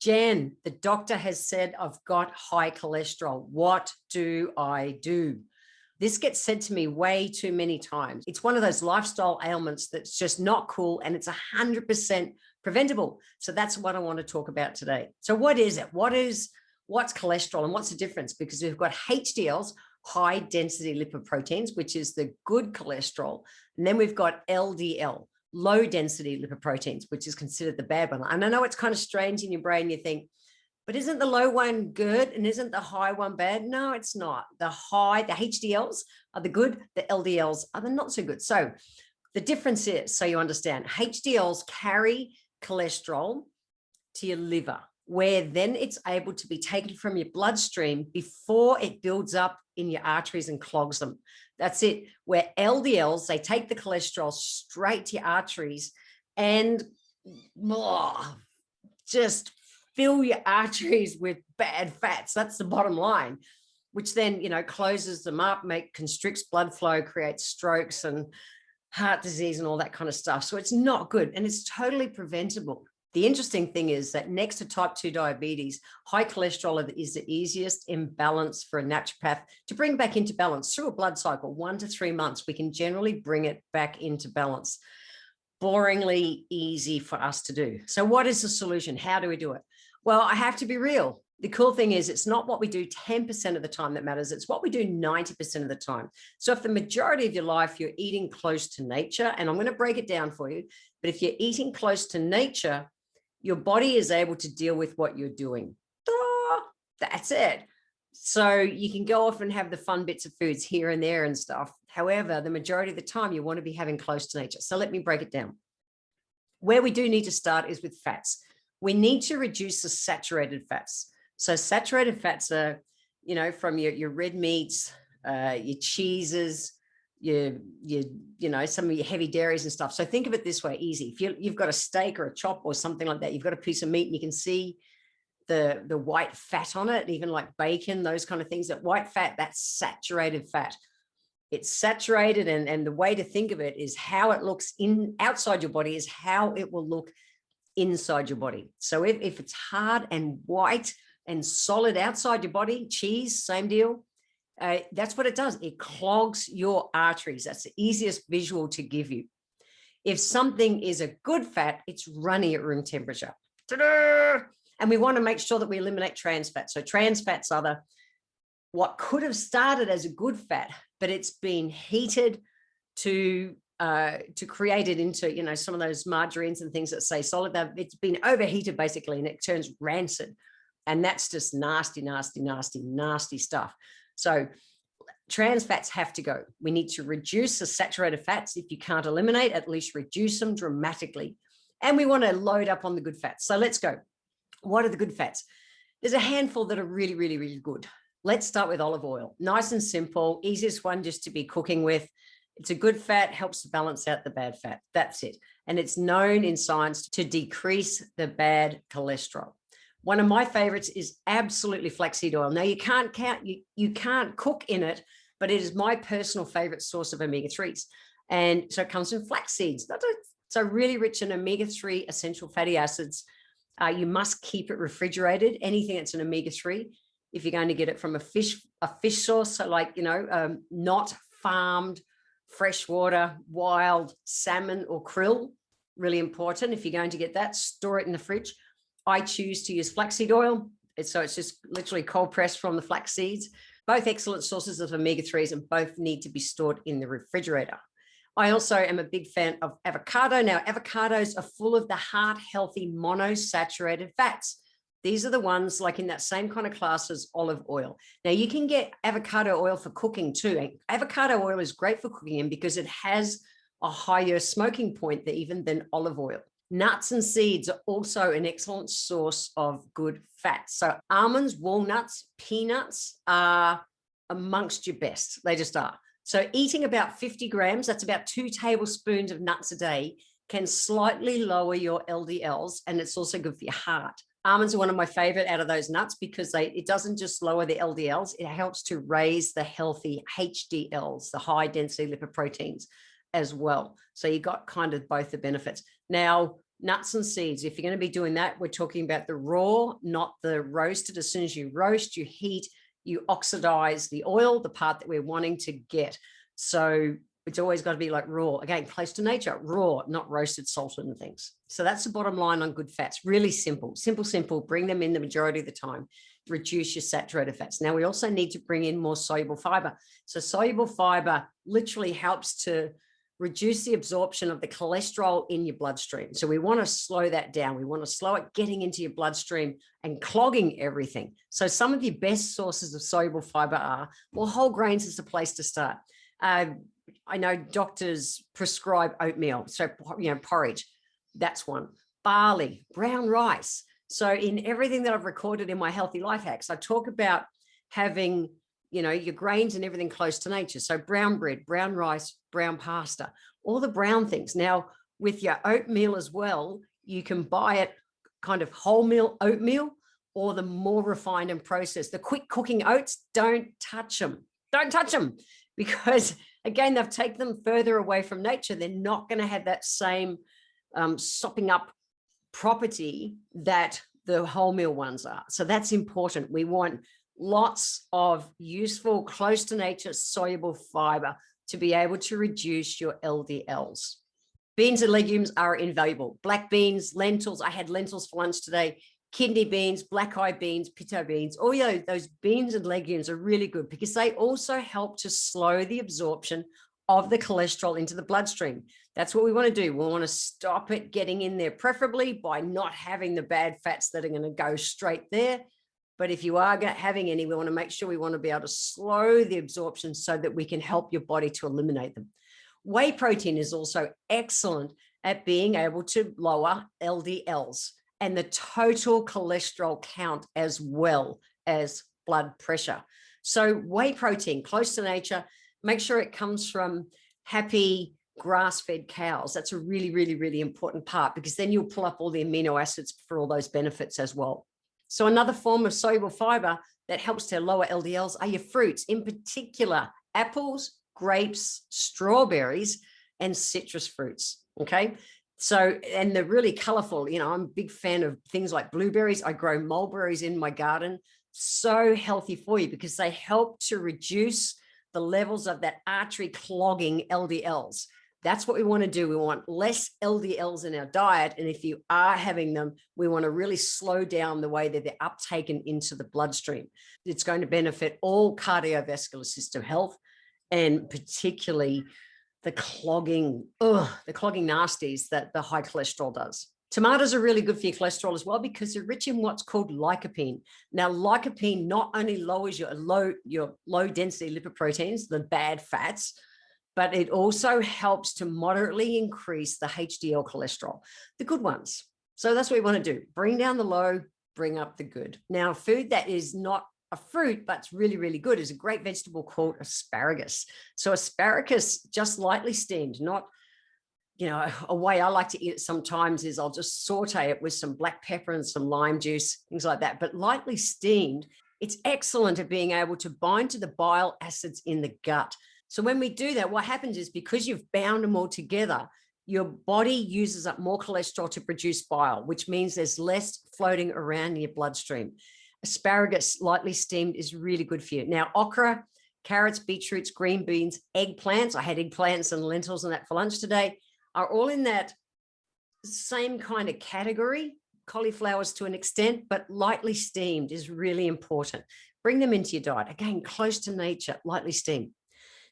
Jen, the doctor has said I've got high cholesterol. What do I do? This gets said to me way too many times. It's one of those lifestyle ailments that's just not cool, and it's 100% preventable. So that's what I want to talk about today. So what is it? What's cholesterol and what's the difference? Because we've got HDLs, high density lipoproteins, which is the good cholesterol. And then we've got LDL, low density lipoproteins, which is considered the bad one. And I know it's kind of strange in your brain. You think, but isn't the low one good and isn't the high one bad? No, it's not. The HDLs are the good, the LDLs are the not so good. So the difference is, so you understand, HDLs carry cholesterol to your liver, where then it's able to be taken from your bloodstream before it builds up in your arteries and clogs them. That's it. Where LDLs, they take the cholesterol straight to your arteries and just fill your arteries with bad fats. That's the bottom line, which then, closes them up, constricts blood flow, creates strokes and heart disease and all that kind of stuff. So it's not good, and it's totally preventable. The interesting thing is that next to type 2 diabetes, high cholesterol is the easiest imbalance for a naturopath to bring back into balance through a blood cycle. 1 to 3 months, we can generally bring it back into balance. Boringly easy for us to do. So what is the solution? How do we do it? Well, I have to be real. The cool thing is it's not what we do 10% of the time that matters. It's what we do 90% of the time. So if the majority of your life you're eating close to nature, and I'm going to break it down for you, but if you're eating close to nature, your body is able to deal with what you're doing. That's it. So you can go off and have the fun bits of foods here and there and stuff. However, the majority of the time you want to be having close to nature. So let me break it down. Where we do need to start is with fats. We need to reduce the saturated fats. So saturated fats are, from your red meats, your cheeses, some of your heavy dairies and stuff. So think of it this way, easy. If you've got a steak or a chop or something like that, you've got a piece of meat and you can see the white fat on it, even like bacon, those kind of things. That white fat, that's saturated fat. It's saturated, and the way to think of it is how it looks outside your body is how it will look inside your body. So if it's hard and white and solid outside your body, cheese, same deal. That's what it does. It clogs your arteries. That's the easiest visual to give you. If something is a good fat, it's running at room temperature. Ta-da! And we want to make sure that we eliminate trans fats. So trans fats are what could have started as a good fat, but it's been heated to create it into, some of those margarines and things that say solid. It's been overheated basically, and it turns rancid. And that's just nasty, nasty, nasty, nasty stuff. So trans fats have to go. We need to reduce the saturated fats. If you can't eliminate, at least reduce them dramatically. And we want to load up on the good fats. So let's go. What are the good fats? There's a handful that are really, really, really good. Let's start with olive oil. Nice and simple, easiest one just to be cooking with. It's a good fat, helps to balance out the bad fat. That's it. And it's known in science to decrease the bad cholesterol. One of my favorites is absolutely flaxseed oil. Now you can't cook in it, but it is my personal favorite source of omega-3s. And so it comes from flax seeds. So really rich in omega-3 essential fatty acids. You must keep it refrigerated. Anything that's an omega-3, if you're going to get it from a fish source, so like, not farmed, freshwater, wild salmon or krill, really important. If you're going to get that, store it in the fridge. I choose to use flaxseed oil. So it's just literally cold pressed from the flax seeds. Both excellent sources of omega-3s, and both need to be stored in the refrigerator. I also am a big fan of avocado. Now, avocados are full of the heart-healthy monosaturated fats. These are the ones like in that same kind of class as olive oil. Now, you can get avocado oil for cooking too. Avocado oil is great for cooking in because it has a higher smoking point than olive oil. Nuts and seeds are also an excellent source of good fat. So almonds, walnuts, peanuts are amongst your best. They just are. So eating about 50 grams, that's about 2 tablespoons of nuts a day, can slightly lower your LDLs, and it's also good for your heart. Almonds are one of my favorite out of those nuts because it doesn't just lower the LDLs, it helps to raise the healthy HDLs, the high density lipoproteins as well. So you got kind of both the benefits. Now, nuts and seeds. If you're going to be doing that, we're talking about the raw, not the roasted. As soon as you roast, you heat, you oxidize the oil, the part that we're wanting to get. So it's always got to be like raw. Again, close to nature, raw, not roasted, salted and things. So that's the bottom line on good fats. Really simple, simple, simple. Bring them in the majority of the time. Reduce your saturated fats. Now, we also need to bring in more soluble fiber. So soluble fiber literally helps to reduce the absorption of the cholesterol in your bloodstream. So we want to slow that down. We want to slow it getting into your bloodstream and clogging everything. So some of your best sources of soluble fiber are, well, whole grains is the place to start. I know doctors prescribe oatmeal, so, porridge, that's one. Barley, brown rice. So in everything that I've recorded in my Healthy Life Hacks, I talk about having, your grains and everything close to nature. So brown bread, brown rice, brown pasta, all the brown things. Now, with your oatmeal as well, you can buy it kind of wholemeal oatmeal or the more refined and processed. The quick cooking oats, don't touch them. Don't touch them because, again, they've taken them further away from nature. They're not going to have that same sopping up property that the wholemeal ones are. So that's important. We want lots of useful, close to nature, soluble fiber to be able to reduce your LDLs. Beans and legumes are invaluable. Black beans, lentils. I had lentils for lunch today. Kidney beans, black-eyed beans, pinto beans. All those beans and legumes are really good because they also help to slow the absorption of the cholesterol into the bloodstream. That's what we want to do. We want to stop it getting in there, preferably by not having the bad fats that are going to go straight there. But if you are having any, we want to make sure we want to be able to slow the absorption so that we can help your body to eliminate them. Whey protein is also excellent at being able to lower LDLs and the total cholesterol count as well as blood pressure. So whey protein, close to nature, make sure it comes from happy grass-fed cows. That's a really, really, really important part because then you'll pull up all the amino acids for all those benefits as well. So another form of soluble fiber that helps to lower LDLs are your fruits, in particular, apples, grapes, strawberries, and citrus fruits. Okay. So, and they're really colorful. I'm a big fan of things like blueberries. I grow mulberries in my garden. So healthy for you because they help to reduce the levels of that artery clogging LDLs. That's what we want to do. We want less LDLs in our diet. And if you are having them, we want to really slow down the way that they're uptaken into the bloodstream. It's going to benefit all cardiovascular system health and particularly the clogging nasties that the high cholesterol does. Tomatoes are really good for your cholesterol as well because they're rich in what's called lycopene. Now, lycopene not only lowers your low density lipoproteins, the bad fats, but it also helps to moderately increase the HDL cholesterol, the good ones. So that's what we want to do. Bring down the low, bring up the good. Now, food that is not a fruit, but it's really, really good is a great vegetable called asparagus. So asparagus, just lightly steamed, not, a way I like to eat it sometimes is I'll just saute it with some black pepper and some lime juice, things like that. But lightly steamed, it's excellent at being able to bind to the bile acids in the gut. So when we do that, what happens is because you've bound them all together, your body uses up more cholesterol to produce bile, which means there's less floating around in your bloodstream. Asparagus, lightly steamed, is really good for you. Now, okra, carrots, beetroots, green beans, eggplants, I had eggplants and lentils and that for lunch today, are all in that same kind of category. Cauliflowers to an extent, but lightly steamed is really important. Bring them into your diet. Again, close to nature, lightly steamed.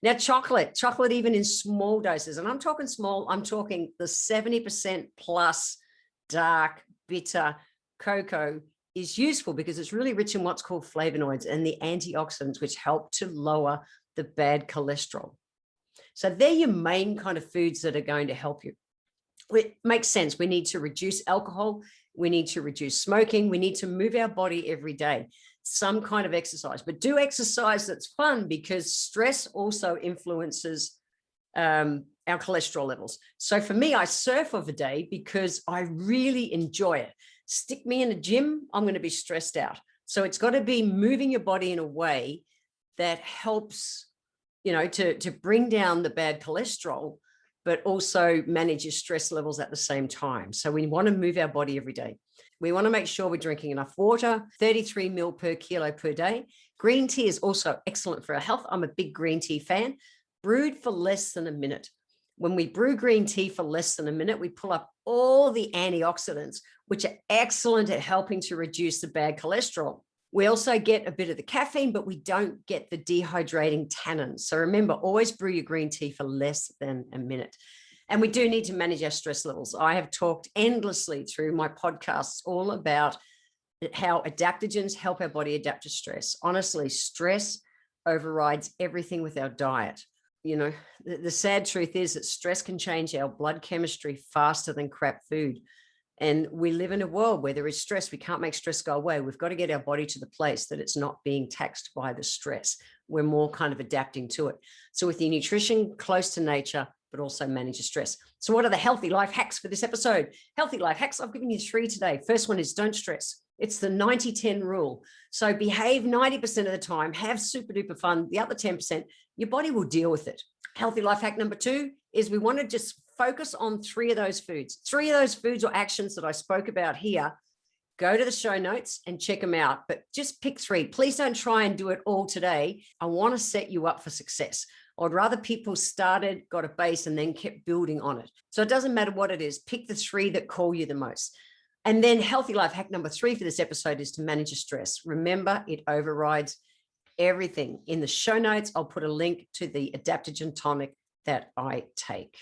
Now, chocolate even in small doses, and I'm talking small, I'm talking the 70% plus dark, bitter cocoa is useful because it's really rich in what's called flavonoids and the antioxidants, which help to lower the bad cholesterol. So they're your main kind of foods that are going to help you. It makes sense. We need to reduce alcohol. We need to reduce smoking. We need to move our body every day. Some kind of exercise, but do exercise that's fun because stress also influences our cholesterol levels. So for me, I surf of a day because I really enjoy it. Stick me in a gym, I'm going to be stressed out. So it's got to be moving your body in a way that helps, to bring down the bad cholesterol but also manage your stress levels at the same time. So we want to move our body every day. We want to make sure we're drinking enough water, 33 mil per kilo per day. Green tea is also excellent for our health. I'm a big green tea fan. Brewed for less than a minute. When we brew green tea for less than a minute, we pull up all the antioxidants, which are excellent at helping to reduce the bad cholesterol. We also get a bit of the caffeine, but we don't get the dehydrating tannins. So remember, always brew your green tea for less than a minute. And we do need to manage our stress levels. I have talked endlessly through my podcasts all about how adaptogens help our body adapt to stress. Honestly, stress overrides everything with our diet. You know, the sad truth is that stress can change our blood chemistry faster than crap food. And we live in a world where there is stress. We can't make stress go away. We've got to get our body to the place that it's not being taxed by the stress. We're more kind of adapting to it. So with your nutrition close to nature, but also manage your stress. So what are the healthy life hacks for this episode? Healthy life hacks, I've given you 3 today. First one is don't stress. It's the 90-10 rule. So behave 90% of the time, have super duper fun. The other 10%, your body will deal with it. Healthy life hack number 2 is we want to just focus on 3 of those foods. 3 of those foods or actions that I spoke about here. Go to the show notes and check them out, but just pick 3. Please don't try and do it all today. I want to set you up for success. I'd rather people started, got a base, and then kept building on it. So it doesn't matter what it is. Pick the 3 that call you the most. And then healthy life hack number 3 for this episode is to manage your stress. Remember, it overrides everything. In the show notes, I'll put a link to the adaptogen tonic that I take.